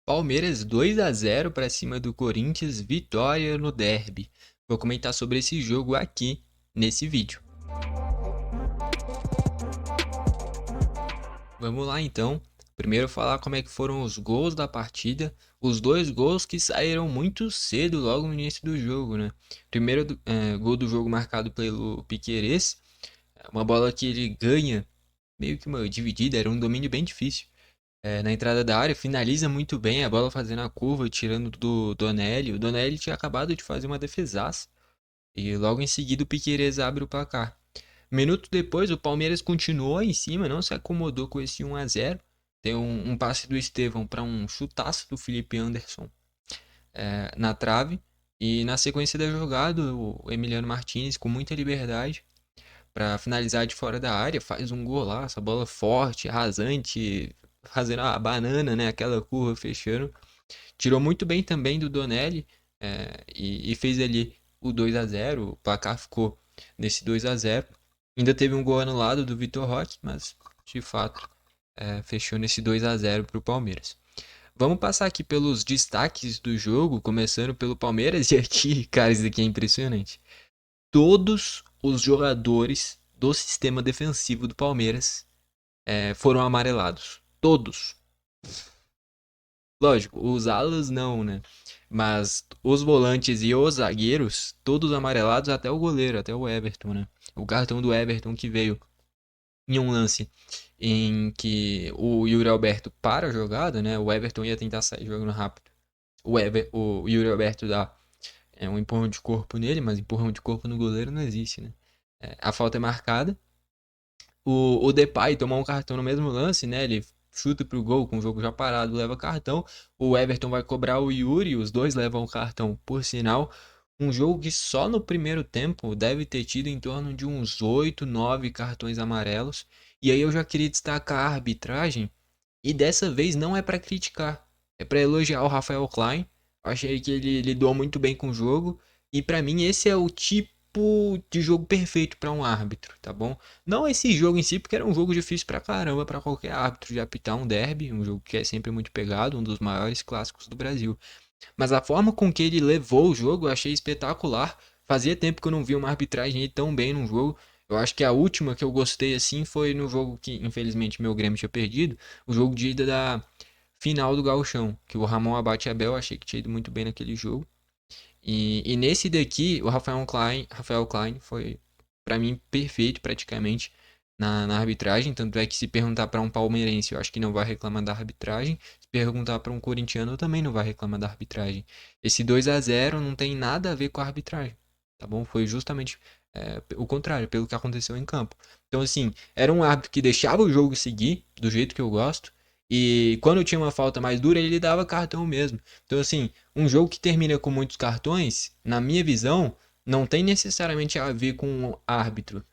Palmeiras 2-0 para cima do Corinthians, vitória no derby. Vou comentar sobre esse jogo aqui nesse vídeo. Vamos lá então. Primeiro falar como é que foram os gols da partida. Os dois gols que saíram muito cedo, logo no início do jogo, né? Primeiro gol do jogo marcado pelo Piquerez, uma bola que ele ganha meio que uma dividida, era um domínio bem difícil. Na entrada da área, finaliza muito bem a bola fazendo a curva, tirando do Donelli. O Donelli tinha acabado de fazer uma defesaça e logo em seguida o Piquerez abre o placar. Minuto depois, o Palmeiras continuou em cima, não se acomodou com esse 1-0. Tem um passe do Estevão para um chutaço do Felipe Anderson na trave. E na sequência da jogada, o Emiliano Martinez, com muita liberdade, para finalizar de fora da área, faz um golaço, a bola forte, rasante, fazendo a banana, né? Aquela curva fechando. Tirou muito bem também do Donelli e fez ali o 2-0. O placar ficou nesse 2-0. Ainda teve um gol anulado do Vitor Roque, mas de fato fechou nesse 2-0 para o Palmeiras. Vamos passar aqui pelos destaques do jogo, começando pelo Palmeiras. E aqui, cara, isso aqui é impressionante. Todos os jogadores do sistema defensivo do Palmeiras foram amarelados. Todos. Lógico, os alas não, né? Mas os volantes e os zagueiros, todos amarelados, até o goleiro, até o Everton, né? O cartão do Everton que veio em um lance em que o Yuri Alberto para a jogada, né? O Everton ia tentar sair jogando rápido. O Yuri Alberto dá um empurrão de corpo nele, mas empurrão de corpo no goleiro não existe, né? A falta é marcada. O Depay tomou um cartão no mesmo lance, né? Ele chuta pro gol com o jogo já parado, leva cartão. O Everton vai cobrar o Yuri, os dois levam o cartão, por sinal. Um jogo que só no primeiro tempo deve ter tido em torno de uns 8, 9 cartões amarelos. E aí eu já queria destacar a arbitragem. E dessa vez não é para criticar, é para elogiar o Rafael Klein. Achei que ele lidou muito bem com o jogo. E para mim esse é o tipo de jogo perfeito para um árbitro, tá bom? Não esse jogo em si, porque era um jogo difícil pra caramba para qualquer árbitro de apitar um derby, um jogo que é sempre muito pegado, um dos maiores clássicos do Brasil. Mas a forma com que ele levou o jogo eu achei espetacular. Fazia tempo que eu não vi uma arbitragem ir tão bem num jogo. Eu acho que a última que eu gostei assim foi no jogo que infelizmente meu Grêmio tinha perdido, o jogo de ida da final do Gauchão, que o Ramon Abate Abel, achei que tinha ido muito bem naquele jogo. E nesse daqui, o Rafael Klein foi, pra mim, perfeito praticamente na arbitragem. Tanto é que se perguntar pra um palmeirense, eu acho que não vai reclamar da arbitragem. Se perguntar pra um corintiano, também não vai reclamar da arbitragem. Esse 2-0 não tem nada a ver com a arbitragem, tá bom? Foi justamente o contrário, pelo que aconteceu em campo. Então, assim, era um árbitro que deixava o jogo seguir, do jeito que eu gosto. E quando tinha uma falta mais dura, ele dava cartão mesmo. Então, assim, um jogo que termina com muitos cartões, na minha visão, não tem necessariamente a ver com o árbitro.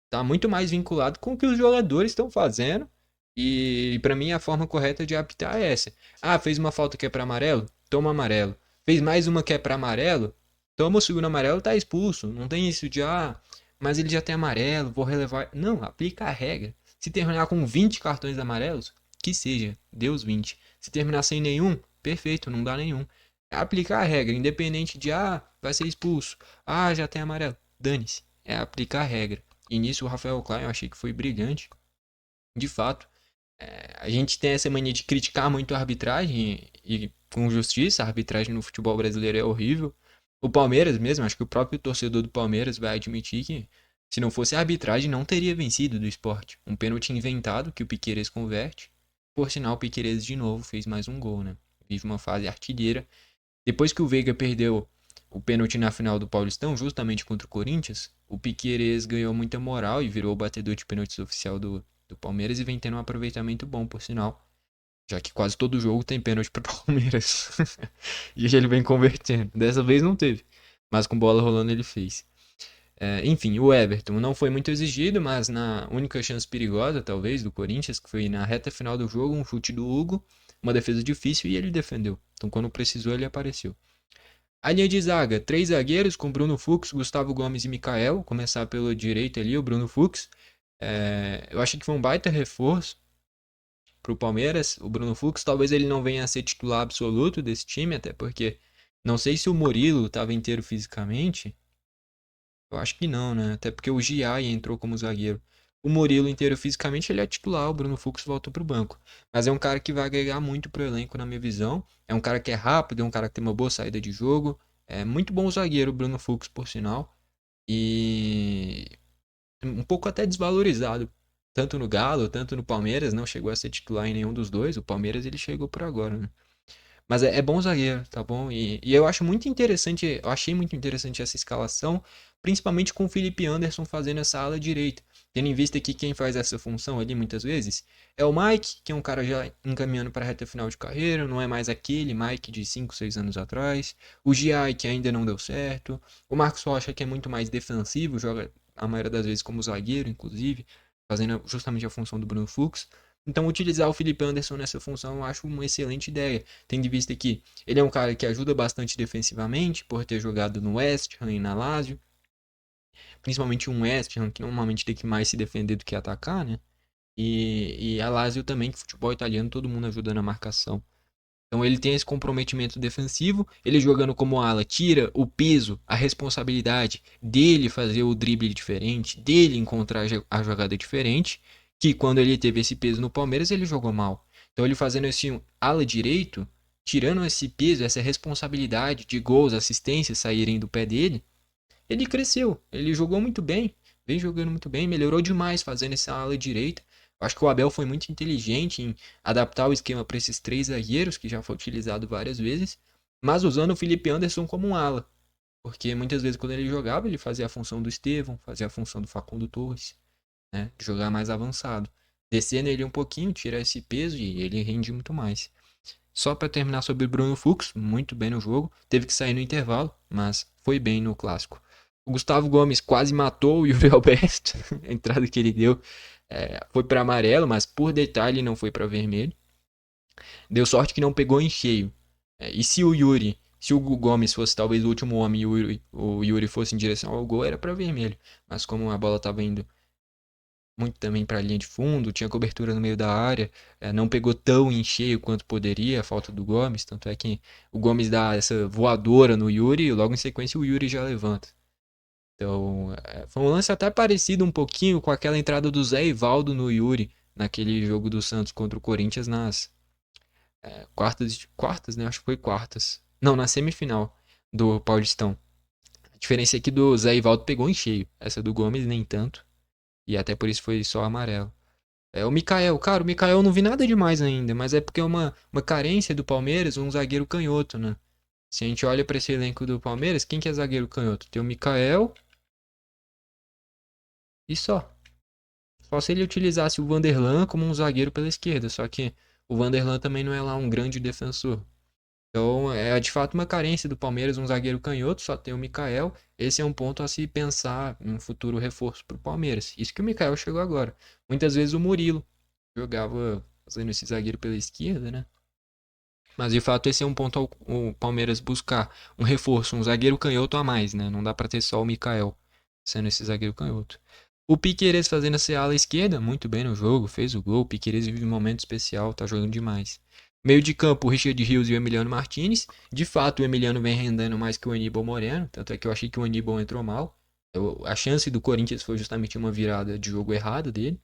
Tá muito mais vinculado com o que os jogadores estão fazendo. E para mim a forma correta de apitar é essa. Ah, fez uma falta que é para amarelo? Toma amarelo. Fez mais uma que é para amarelo? Toma o segundo amarelo, tá expulso. Não tem isso de mas ele já tem amarelo, vou relevar. Não, aplica a regra. Se terminar com 20 cartões amarelos, que seja, dê os 20. Se terminar sem nenhum, perfeito, não dá nenhum. É aplicar a regra, independente de vai ser expulso. Já tem amarelo. Dane-se. É aplicar a regra. E nisso o Rafael Klein eu achei que foi brilhante. De fato, a gente tem essa mania de criticar muito a arbitragem e com justiça, a arbitragem no futebol brasileiro é horrível. O Palmeiras mesmo, acho que o próprio torcedor do Palmeiras vai admitir que se não fosse a arbitragem não teria vencido do esporte. Um pênalti inventado que o Piquerez converte. Por sinal, o Piquerez de novo fez mais um gol, né? Vive uma fase artilheira. Depois que o Veiga perdeu o pênalti na final do Paulistão, justamente contra o Corinthians, o Piquerez ganhou muita moral e virou o batedor de pênaltis oficial do Palmeiras e vem tendo um aproveitamento bom, por sinal. Já que quase todo jogo tem pênalti para Palmeiras. E ele vem convertendo. Dessa vez não teve. Mas com bola rolando ele fez. Enfim, o Everton não foi muito exigido, mas na única chance perigosa, talvez, do Corinthians, que foi na reta final do jogo, um chute do Hugo, uma defesa difícil e ele defendeu. Então quando precisou ele apareceu. A linha de zaga, 3 zagueiros com Bruno Fux, Gustavo Gomes e Mikael. Começar pelo direito ali, o Bruno Fux. Eu achei que foi um baita reforço. pro Palmeiras, o Bruno Fux. Talvez ele não venha a ser titular absoluto desse time, até porque não sei se o Murilo estava inteiro fisicamente. Eu acho que não, né? Até porque o Giai entrou como zagueiro. O Murilo inteiro fisicamente ele é titular, o Bruno Fux voltou pro banco. Mas é um cara que vai agregar muito pro elenco na minha visão. É um cara que é rápido, é um cara que tem uma boa saída de jogo. É muito bom zagueiro o Bruno Fux, por sinal. E um pouco até desvalorizado, tanto no Galo, tanto no Palmeiras, não chegou a ser titular em nenhum dos dois. O Palmeiras ele chegou por agora, né? Mas é bom zagueiro, tá bom? E eu acho muito interessante, eu achei muito interessante essa escalação, principalmente com o Felipe Anderson fazendo essa ala direita. Tendo em vista que quem faz essa função ali muitas vezes é o Mike, que é um cara já encaminhando para a reta final de carreira, não é mais aquele Mike de 5, 6 anos atrás. O Giai, que ainda não deu certo. O Marcos Rocha, que é muito mais defensivo, joga a maioria das vezes como zagueiro, inclusive, fazendo justamente a função do Bruno Fux. Então, utilizar o Felipe Anderson nessa função eu acho uma excelente ideia. Tendo em vista que ele é um cara que ajuda bastante defensivamente, por ter jogado no West Ham e na Lazio. Principalmente um West Ham, que normalmente tem que mais se defender do que atacar, né? E a Lazio também, que futebol italiano, todo mundo ajuda na marcação. Então ele tem esse comprometimento defensivo, ele jogando como ala, tira o peso, a responsabilidade dele fazer o drible diferente, dele encontrar a jogada diferente, que quando ele teve esse peso no Palmeiras, ele jogou mal. Então ele fazendo esse ala direito, tirando esse peso, essa responsabilidade de gols, assistências saírem do pé dele, ele cresceu, ele jogou muito bem, vem jogando muito bem, melhorou demais fazendo essa ala direita. Acho que o Abel foi muito inteligente em adaptar o esquema para esses três zagueiros, que já foi utilizado várias vezes, mas usando o Felipe Anderson como um ala. Porque muitas vezes quando ele jogava, ele fazia a função do Estevão, fazia a função do Facundo Torres, né? De jogar mais avançado. Descendo ele um pouquinho, tirar esse peso e ele rende muito mais. Só para terminar sobre o Bruno Fux, muito bem no jogo. Teve que sair no intervalo, mas foi bem no clássico. O Gustavo Gomes quase matou o Yuri Alberto. A entrada que ele deu foi para amarelo, mas por detalhe não foi para vermelho. Deu sorte que não pegou em cheio. E se o Gomes fosse talvez o último homem e o Yuri fosse em direção ao gol, era para vermelho. Mas como a bola estava indo muito também para a linha de fundo, tinha cobertura no meio da área, não pegou tão em cheio quanto poderia, a falta do Gomes, tanto é que o Gomes dá essa voadora no Yuri e logo em sequência o Yuri já levanta. Então, foi um lance até parecido um pouquinho com aquela entrada do Zé Ivaldo no Yuri, naquele jogo do Santos contra o Corinthians nas quartas, né? Acho que foi quartas. Não, na semifinal do Paulistão. A diferença é que do Zé Ivaldo pegou em cheio, essa do Gomes nem tanto, e até por isso foi só amarelo. O Mikael, cara, o Mikael eu não vi nada demais ainda, mas é porque é uma carência do Palmeiras, um zagueiro canhoto, né? Se a gente olha para esse elenco do Palmeiras, quem que é zagueiro canhoto? Tem o Mikael e só. Só se ele utilizasse o Vanderlan como um zagueiro pela esquerda, só que o Vanderlan também não é lá um grande defensor. Então é de fato uma carência do Palmeiras, um zagueiro canhoto, só tem o Mikael. Esse é um ponto a se pensar em um futuro reforço para o Palmeiras. Isso que o Mikael chegou agora. Muitas vezes o Murilo jogava fazendo esse zagueiro pela esquerda, né? Mas de fato esse é um ponto o Palmeiras buscar um reforço, um zagueiro canhoto a mais, né? Não dá para ter só o Mikael sendo esse zagueiro canhoto. O Piquerez fazendo essa ala esquerda, muito bem no jogo, fez o gol. O Piquerez vive um momento especial, tá jogando demais. Meio de campo, o Richard Rios e o Emiliano Martinez. De fato, o Emiliano vem rendendo mais que o Aníbal Moreno, tanto é que eu achei que o Aníbal entrou mal. A chance do Corinthians foi justamente uma virada de jogo errada dele.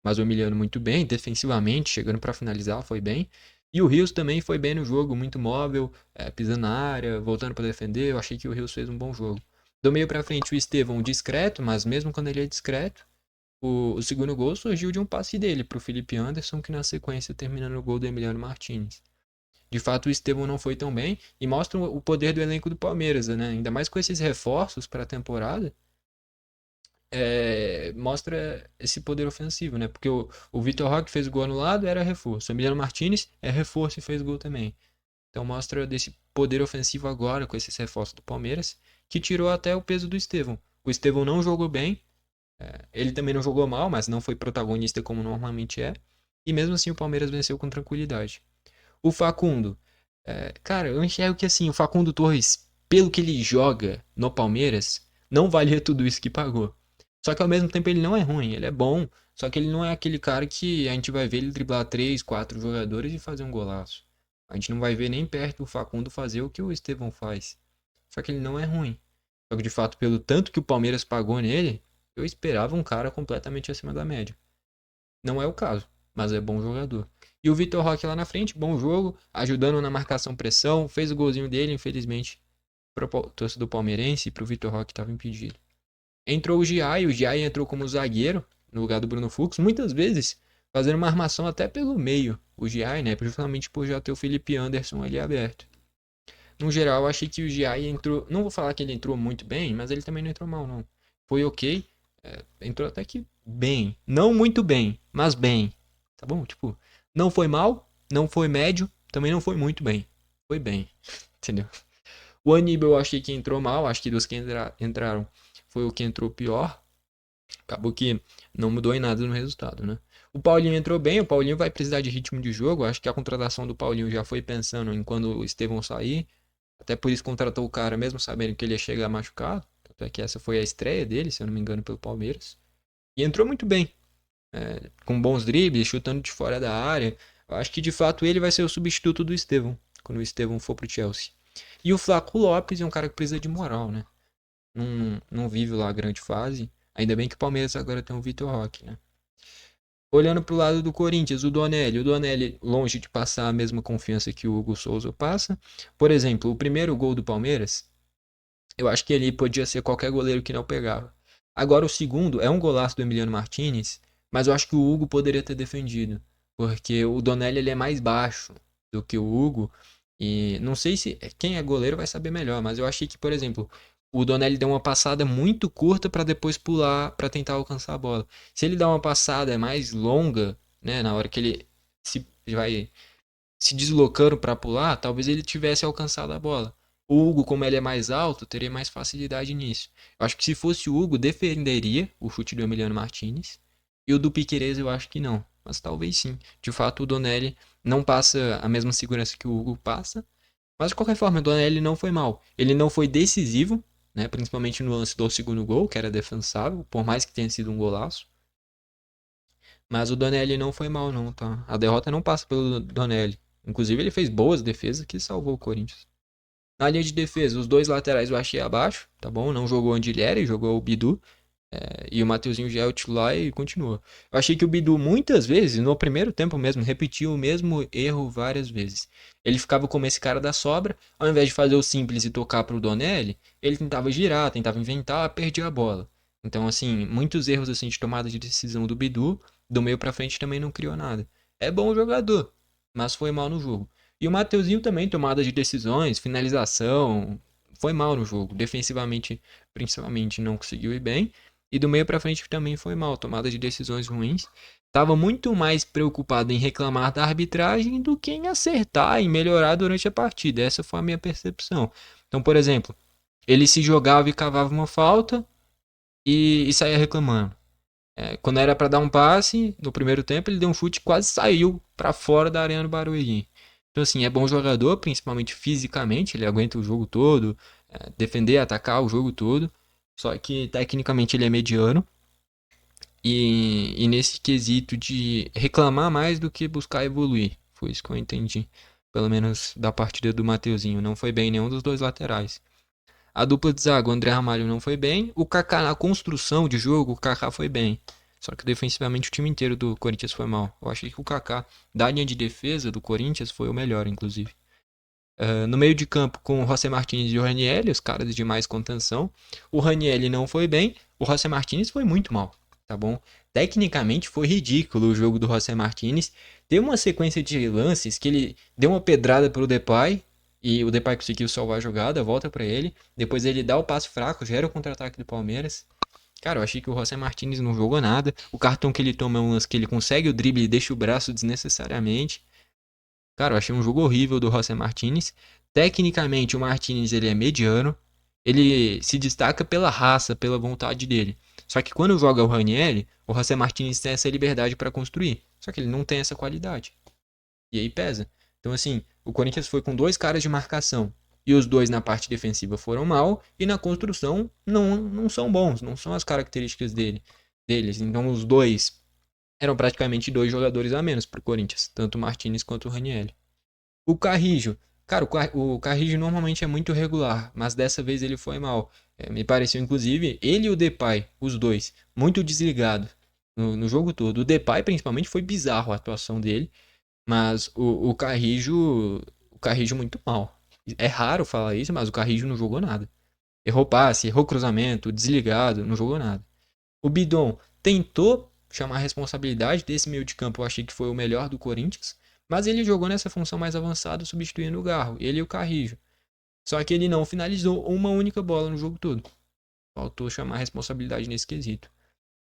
Mas o Emiliano muito bem, defensivamente, chegando para finalizar, foi bem. E o Rios também foi bem no jogo, muito móvel, pisando na área, voltando para defender. Eu achei que o Rios fez um bom jogo. Do meio para frente, o Estevão discreto, mas mesmo quando ele é discreto, o segundo gol surgiu de um passe dele para o Felipe Anderson, que na sequência termina no gol do Emiliano Martinez. De fato, o Estevão não foi tão bem e mostra o poder do elenco do Palmeiras, né? Ainda mais com esses reforços para a temporada, mostra esse poder ofensivo, né? Porque o Vitor Roque fez o gol anulado, era reforço. O Emiliano Martinez é reforço e fez gol também. Então mostra desse poder ofensivo agora com esses reforços do Palmeiras, que tirou até o peso do Estevão. O Estevão não jogou bem, ele também não jogou mal, mas não foi protagonista como normalmente é. E mesmo assim o Palmeiras venceu com tranquilidade. O Facundo, cara, eu enxergo que assim, o Facundo Torres, pelo que ele joga no Palmeiras, não valia tudo isso que pagou. Só que ao mesmo tempo ele não é ruim, ele é bom, Só que ele não é aquele cara que a gente vai ver ele driblar 3, 4 jogadores e fazer um golaço. A gente não vai ver nem perto o Facundo fazer o que o Estevão faz. Só que ele não é ruim. Só que de fato, pelo tanto que o Palmeiras pagou nele, eu esperava um cara completamente acima da média. Não é o caso, mas é bom jogador. E o Vitor Roque lá na frente, bom jogo, ajudando na marcação pressão, fez o golzinho dele, infelizmente, para o torcedor palmeirense e para o Vitor Roque estava impedido. Entrou o Giai entrou como zagueiro, no lugar do Bruno Fux, muitas vezes fazendo uma armação até pelo meio, o Giai, né, justamente por já ter o Felipe Anderson ali aberto. No geral, eu achei que o Giai entrou, não vou falar que ele entrou muito bem, mas ele também não entrou mal, não. Foi ok, entrou até que bem. Não muito bem, mas bem. Tá bom? Tipo, não foi mal, não foi médio, também não foi muito bem. Foi bem. Entendeu? O Aníbal eu achei que entrou mal, acho que dos que entraram foi o que entrou pior. Acabou que não mudou em nada no resultado, né? O Paulinho entrou bem, o Paulinho vai precisar de ritmo de jogo. Acho que a contratação do Paulinho já foi pensando em quando o Estevão sair. Até por isso contratou o cara, mesmo sabendo que ele ia chegar machucado. Até que essa foi a estreia dele, se eu não me engano, pelo Palmeiras. E entrou muito bem, com bons dribles, chutando de fora da área. Eu acho que de fato ele vai ser o substituto do Estevão, quando o Estevão for pro Chelsea. E o Flaco Lopes é um cara que precisa de moral, né? Não vive lá a grande fase. Ainda bem que o Palmeiras agora tem o Vitor Roque, né? Olhando pro lado do Corinthians, o Donelli longe de passar a mesma confiança que o Hugo Souza passa. Por exemplo, o primeiro gol do Palmeiras, eu acho que ele podia ser qualquer goleiro que não pegava. Agora o segundo é um golaço do Emiliano Martinez, mas eu acho que o Hugo poderia ter defendido, porque o Donelli ele é mais baixo do que o Hugo e não sei se quem é goleiro vai saber melhor, mas eu achei que, por exemplo, o Donelli deu uma passada muito curta para depois pular para tentar alcançar a bola. Se ele dá uma passada mais longa, né, na hora que ele se vai se deslocando para pular, talvez ele tivesse alcançado a bola. O Hugo, como ele é mais alto, teria mais facilidade nisso. Eu acho que se fosse o Hugo, defenderia o chute do Emiliano Martinez. E o do Piquerez eu acho que não. Mas talvez sim. De fato, o Donelli não passa a mesma segurança que o Hugo passa. Mas de qualquer forma, o Donelli não foi mal. Ele não foi decisivo, né? Principalmente no lance do segundo gol, que era defensável, por mais que tenha sido um golaço. Mas o Donelli não foi mal, não, tá? A derrota não passa pelo Donelli. Inclusive, ele fez boas defesas que salvou o Corinthians. Na linha de defesa, os dois laterais eu achei abaixo, tá bom? Não jogou o Andilleri, jogou o Bidu. E o Mateuzinho já é o titular e continua. Eu achei que o Bidu, muitas vezes, no primeiro tempo mesmo, repetiu o mesmo erro várias vezes. Ele ficava como esse cara da sobra, ao invés de fazer o simples e tocar pro Donelli, ele tentava girar, tentava inventar, perdia a bola. Então, assim, muitos erros assim de tomada de decisão do Bidu, do meio pra frente também não criou nada. É bom jogador, mas foi mal no jogo. E o Mateuzinho também, tomada de decisões, finalização, foi mal no jogo. Defensivamente, principalmente, não conseguiu ir bem. E do meio pra frente também foi mal, tomada de decisões ruins. Tava muito mais preocupado em reclamar da arbitragem do que em acertar e melhorar durante a partida. Essa foi a minha percepção. Então, por exemplo, ele se jogava e cavava uma falta e saía reclamando. Quando era pra dar um passe, no primeiro tempo, ele deu um chute e quase saiu pra fora da arena do Barueri. Então, assim, é bom jogador, principalmente fisicamente, ele aguenta o jogo todo, defender, atacar o jogo todo. Só que tecnicamente ele é mediano. E nesse quesito de reclamar mais do que buscar evoluir. Foi isso que eu entendi. Pelo menos da partida do Mateuzinho. Não foi bem nenhum dos dois laterais. A dupla de zaga, o André Ramalho não foi bem. O Kaká na construção de jogo, o Kaká foi bem. Só que defensivamente o time inteiro do Corinthians foi mal. Eu achei que o Kaká, da linha de defesa do Corinthians, foi o melhor, inclusive. No meio de campo com o José Martins e o Ranielli, os caras de mais contenção. O Ranielli não foi bem, o José Martins foi muito mal, tá bom? Tecnicamente foi ridículo o jogo do José Martins. Teve uma sequência de lances que ele deu uma pedrada pro Depay e o Depay conseguiu salvar a jogada, volta para ele. Depois ele dá o passe fraco, gera o contra-ataque do Palmeiras. Cara, eu achei que o José Martins não jogou nada. O cartão que ele toma é um lance que ele consegue o drible e deixa o braço desnecessariamente. Cara, eu achei um jogo horrível do José Martinez. Tecnicamente, o Martinez ele é mediano. Ele se destaca pela raça, pela vontade dele. Só que quando joga o Ranieri, o José Martinez tem essa liberdade para construir. Só que ele não tem essa qualidade. E aí pesa. Então, assim, o Corinthians foi com dois caras de marcação. E os dois na parte defensiva foram mal. E na construção não são bons. Não são as características deles. Então, os dois eram praticamente dois jogadores a menos pro Corinthians, tanto o Martinez quanto o Ranieri. O Carrijo, cara, o Carrijo normalmente é muito regular, mas dessa vez ele foi mal. Me pareceu, inclusive, ele e o Depay, os dois, muito desligados no jogo todo. O Depay, principalmente, foi bizarro a atuação dele, mas o Carrijo muito mal. É raro falar isso, mas o Carrijo não jogou nada. Errou passe, errou cruzamento, desligado, não jogou nada. O Bidon tentou chamar a responsabilidade desse meio de campo, eu achei que foi o melhor do Corinthians, mas ele jogou nessa função mais avançada, substituindo o Garro, ele e o Carrijo. Só que ele não finalizou uma única bola no jogo todo. Faltou chamar a responsabilidade nesse quesito.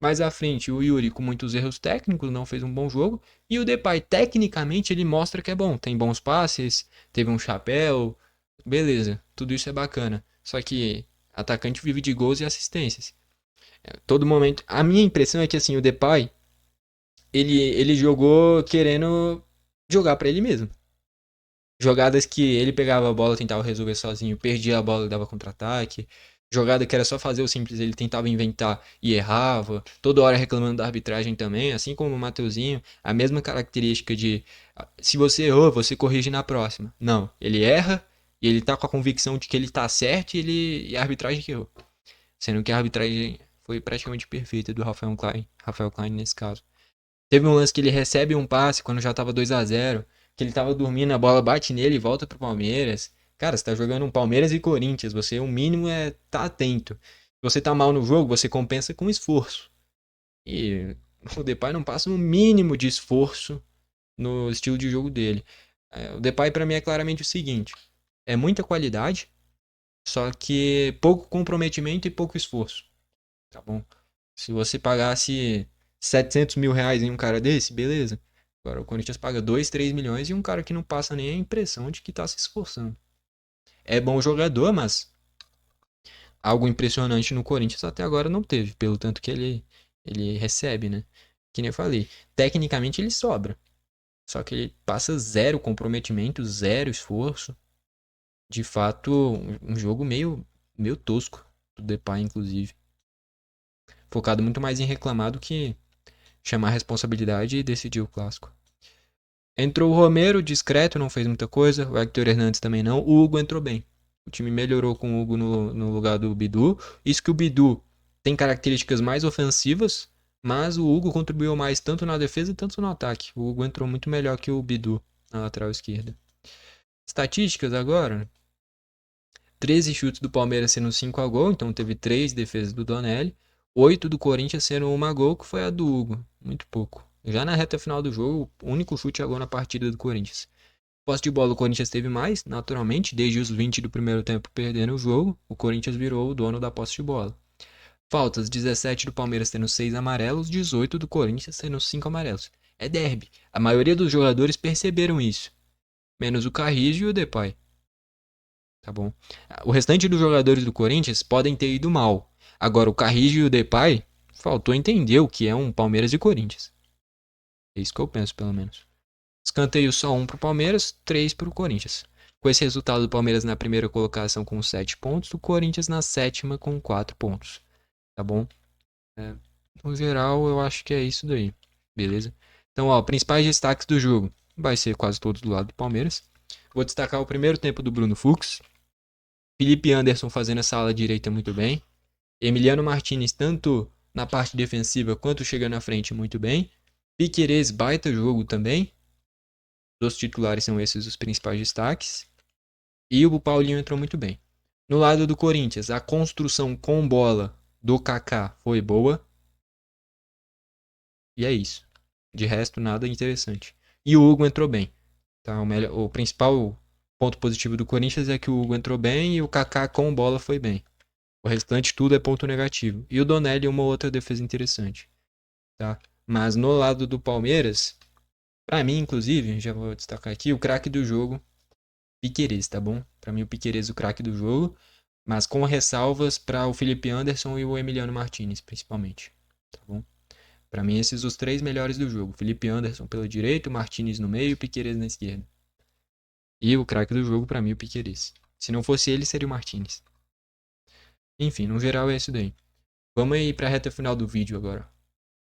Mais à frente, o Yuri, com muitos erros técnicos, não fez um bom jogo. E o Depay, tecnicamente, ele mostra que é bom. Tem bons passes, teve um chapéu. Beleza, tudo isso é bacana. Só que atacante vive de gols e assistências. Todo momento. A minha impressão é que assim, o Depay, ele jogou querendo jogar pra ele mesmo. Jogadas que ele pegava a bola, tentava resolver sozinho, perdia a bola e dava contra-ataque. Jogada que era só fazer o simples, ele tentava inventar e errava. Toda hora reclamando da arbitragem também, assim como o Mateuzinho. A mesma característica de se você errou, você corrige na próxima. Não, ele erra e ele tá com a convicção de que ele tá certo e a arbitragem que errou. Sendo que a arbitragem foi praticamente perfeita do Rafael Klein nesse caso. Teve um lance que ele recebe um passe quando já tava 2-0, que ele tava dormindo, a bola bate nele e volta pro Palmeiras. Cara, você tá jogando um Palmeiras e Corinthians, você o mínimo é tá atento. Se você tá mal no jogo, você compensa com esforço. E o Depay não passa um mínimo de esforço no estilo de jogo dele. O Depay pra mim é claramente o seguinte, é muita qualidade, só que pouco comprometimento e pouco esforço, tá bom? Se você pagasse 700 mil reais em um cara desse, beleza. Agora o Corinthians paga 2, 3 milhões e um cara que não passa nem a impressão de que tá se esforçando. É bom jogador, mas algo impressionante no Corinthians até agora não teve, pelo tanto que ele recebe, né? Que nem eu falei, tecnicamente ele sobra. Só que ele passa zero comprometimento, zero esforço. De fato, um jogo meio tosco do Depay, inclusive. Focado muito mais em reclamar do que chamar a responsabilidade e decidir o clássico. Entrou o Romero, discreto, não fez muita coisa. O Hector Hernandes também não. O Hugo entrou bem. O time melhorou com o Hugo no lugar do Bidu. Isso que o Bidu tem características mais ofensivas, mas o Hugo contribuiu mais tanto na defesa quanto no ataque. O Hugo entrou muito melhor que o Bidu na lateral esquerda. Estatísticas agora. 13 chutes do Palmeiras sendo 5 a gol, então teve 3 defesas do Donelli. 8 do Corinthians sendo 1 a gol, que foi a do Hugo. Muito pouco. Já na reta final do jogo, o único chute a gol na partida do Corinthians. Posse de bola, o Corinthians teve mais, naturalmente, desde os 20 do primeiro tempo perdendo o jogo, o Corinthians virou o dono da posse de bola. Faltas, 17 do Palmeiras tendo 6 amarelos, 18 do Corinthians tendo 5 amarelos. É derby. A maioria dos jogadores perceberam isso, menos o Carrijo e o Depay. Tá bom? O restante dos jogadores do Corinthians podem ter ido mal. Agora, o Carrijo e o Depay, faltou entender o que é um Palmeiras e Corinthians. É isso que eu penso, pelo menos. Escanteio só 1 pro Palmeiras, 3 pro Corinthians. Com esse resultado, o Palmeiras na primeira colocação com 7 pontos, o Corinthians na sétima com 4 pontos. Tá bom? No geral, eu acho que é isso daí. Beleza? Então, ó, principais destaques do jogo. Vai ser quase todos do lado do Palmeiras. Vou destacar o primeiro tempo do Bruno Fux. Felipe Anderson fazendo essa ala direita muito bem. Emiliano Martinez, tanto na parte defensiva quanto chegando à frente, muito bem. Piquerez, baita jogo também. Dos titulares são esses os principais destaques. E o Paulinho entrou muito bem. No lado do Corinthians, a construção com bola do Kaká foi boa. E é isso. De resto, nada interessante. E o Hugo entrou bem. Tá? O principal ponto positivo do Corinthians é que o Hugo entrou bem e o Kaká com bola foi bem. O restante tudo é ponto negativo. E o Donelli uma outra defesa interessante. Tá? Mas no lado do Palmeiras, pra mim, inclusive, já vou destacar aqui, o craque do jogo, Piquerez, tá bom? Pra mim, o Piquerez o craque do jogo, mas com ressalvas para o Felipe Anderson e o Emiliano Martinez, principalmente. Tá bom? Pra mim, esses os três melhores do jogo. Felipe Anderson pela direita, o Martinez no meio e o Piquerez na esquerda. E o craque do jogo, pra mim, o Piquerez. Se não fosse ele, seria o Martinez. Enfim, no geral é isso daí. Vamos aí pra reta final do vídeo agora.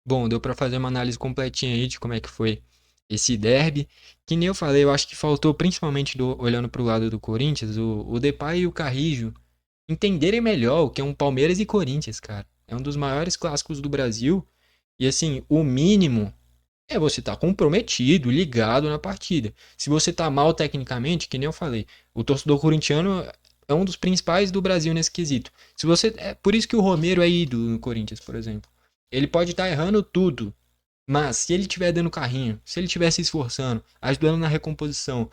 Bom, deu pra fazer uma análise completinha aí de como é que foi esse derby. Que nem eu falei, eu acho que faltou, principalmente olhando pro lado do Corinthians, o Depay e o Carrillo entenderem melhor o que é um Palmeiras e Corinthians, cara. É um dos maiores clássicos do Brasil. E assim, o mínimo é você estar comprometido, ligado na partida. Se você tá mal tecnicamente, que nem eu falei, o torcedor corintiano é um dos principais do Brasil nesse quesito. Se você, é por isso que o Romero é ídolo no Corinthians, por exemplo. Ele pode estar errando tudo, mas se ele estiver dando carrinho, se ele estiver se esforçando, ajudando na recomposição,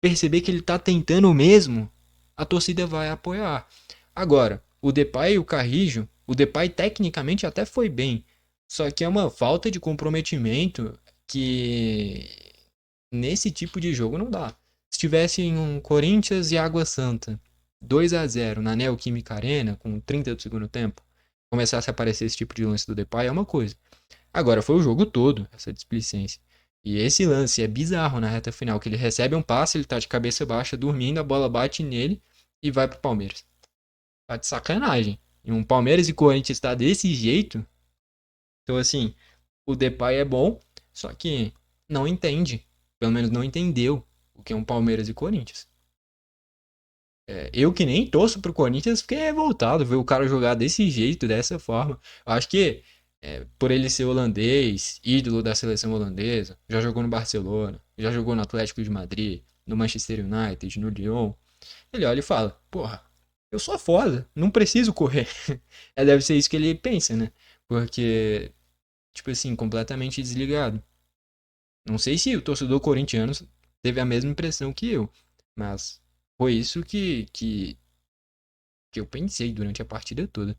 perceber que ele tá tentando mesmo, a torcida vai apoiar. Agora, o Depay e o Carrijo, o Depay tecnicamente até foi bem, só que é uma falta de comprometimento que nesse tipo de jogo não dá. Se tivesse em um Corinthians e Água Santa, 2-0 na Neoquímica Arena, com 30 do segundo tempo, começasse a aparecer esse tipo de lance do Depay é uma coisa. Agora, foi o jogo todo, essa displicência. E esse lance é bizarro na reta final, que ele recebe um passe, ele tá de cabeça baixa, dormindo, a bola bate nele e vai pro Palmeiras. Tá de sacanagem. E um Palmeiras e Corinthians tá desse jeito. Então, assim, o Depay é bom, só que não entende. Pelo menos não entendeu o que é um Palmeiras e Corinthians. É, eu que nem torço pro Corinthians, fiquei revoltado ver o cara jogar desse jeito, dessa forma. Eu acho que por ele ser holandês, ídolo da seleção holandesa, já jogou no Barcelona, já jogou no Atlético de Madrid, no Manchester United, no Lyon. Ele olha e fala: Porra, eu sou foda, não preciso correr. Deve ser isso que ele pensa, né? Porque, tipo assim, completamente desligado. Não sei se o torcedor corintiano teve a mesma impressão que eu, mas foi isso que eu pensei durante a partida toda.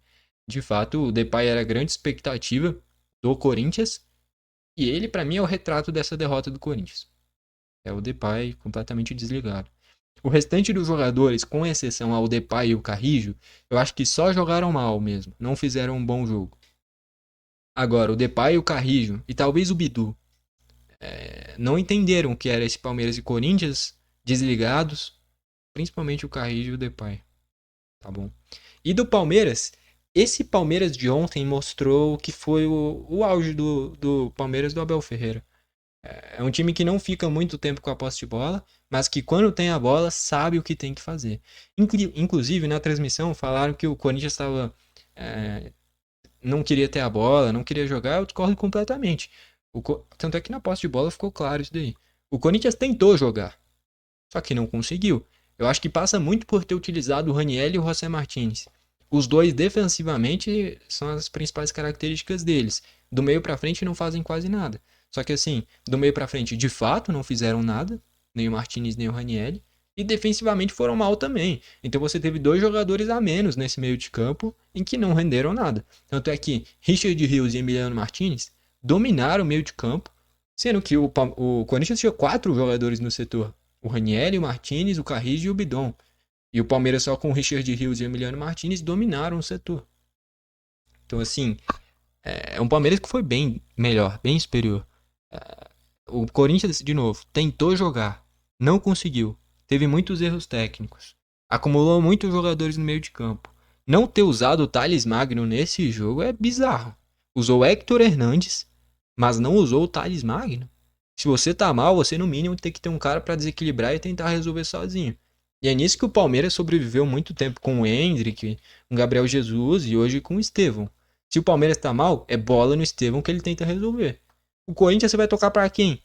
De fato, o Depay era a grande expectativa do Corinthians e ele, pra mim, é o retrato dessa derrota do Corinthians. É o Depay completamente desligado. O restante dos jogadores, com exceção ao Depay e o Carrijo, eu acho que só jogaram mal mesmo, não fizeram um bom jogo. Agora, o Depay e o Carrijo, e talvez o Bidu, não entenderam o que era esse Palmeiras e Corinthians, desligados, principalmente o Carrijo e o Depay, tá bom? E do Palmeiras, esse Palmeiras de ontem mostrou que foi o auge do Palmeiras do Abel Ferreira. É um time que não fica muito tempo com a posse de bola, mas que quando tem a bola sabe o que tem que fazer. Inclusive, na transmissão falaram que o Corinthians estava não queria ter a bola, não queria jogar, eu discordo completamente. Tanto é que na posse de bola ficou claro isso daí. O Corinthians tentou jogar, só que não conseguiu. Eu acho que passa muito por ter utilizado o Raniel e o José Martínez. Os dois defensivamente são as principais características deles. Do meio pra frente não fazem quase nada. Só que assim, do meio pra frente de fato não fizeram nada, nem o Martínez nem o Raniel, e defensivamente foram mal também. Então você teve dois jogadores a menos nesse meio de campo em que não renderam nada. Tanto é que Richard Rios e Emiliano Martínez dominaram o meio de campo, sendo que o Corinthians tinha quatro jogadores no setor. O Ranieri, o Martinez, o Carrillo e o Bidon. E o Palmeiras só com o Richard Rios e o Emiliano Martinez dominaram o setor. Então, assim, é um Palmeiras que foi bem melhor, bem superior. O Corinthians, de novo, tentou jogar, não conseguiu. Teve muitos erros técnicos. Acumulou muitos jogadores no meio de campo. Não ter usado o Thales Magno nesse jogo é bizarro. Usou Héctor Hernandes, mas não usou o Thales Magno. Se você tá mal, você no mínimo tem que ter um cara para desequilibrar e tentar resolver sozinho. E é nisso que o Palmeiras sobreviveu muito tempo com o Hendrick, com o Gabriel Jesus e hoje com o Estevão. Se o Palmeiras tá mal, é bola no Estevão que ele tenta resolver. O Corinthians você vai tocar para quem?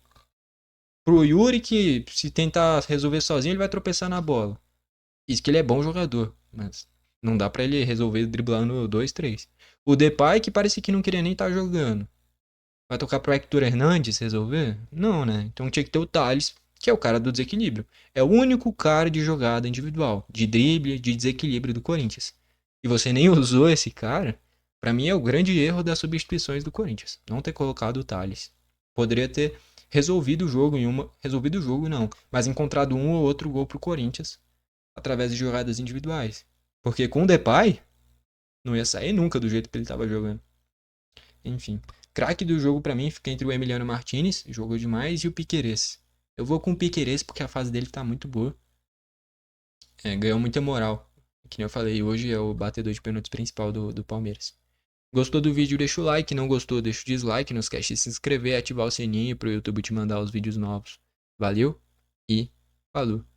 Pro Yuri que se tentar resolver sozinho ele vai tropeçar na bola. Isso que ele é bom jogador, mas não dá para ele resolver driblando 2, 3. O Depay que parece que não queria nem estar jogando. Vai tocar pro Héctor Hernandes resolver? Não, né? Então tinha que ter o Thales, que é o cara do desequilíbrio. É o único cara de jogada individual, de drible, de desequilíbrio do Corinthians. E você nem usou esse cara, pra mim é o grande erro das substituições do Corinthians. Não ter colocado o Thales. Poderia ter resolvido o jogo em uma. Resolvido o jogo, não. Mas encontrado um ou outro gol pro Corinthians através de jogadas individuais. Porque com o Depay, não ia sair nunca do jeito que ele tava jogando. Enfim. Craque do jogo pra mim fica entre o Emiliano Martinez, jogou demais, e o Piquerez. Eu vou com o Piquerez porque a fase dele tá muito boa. Ganhou muita moral. Que nem eu falei, hoje é o batedor de pênaltis principal do Palmeiras. Gostou do vídeo, deixa o like. Não gostou, deixa o dislike. Não esquece de se inscrever e ativar o sininho para o YouTube te mandar os vídeos novos. Valeu e falou!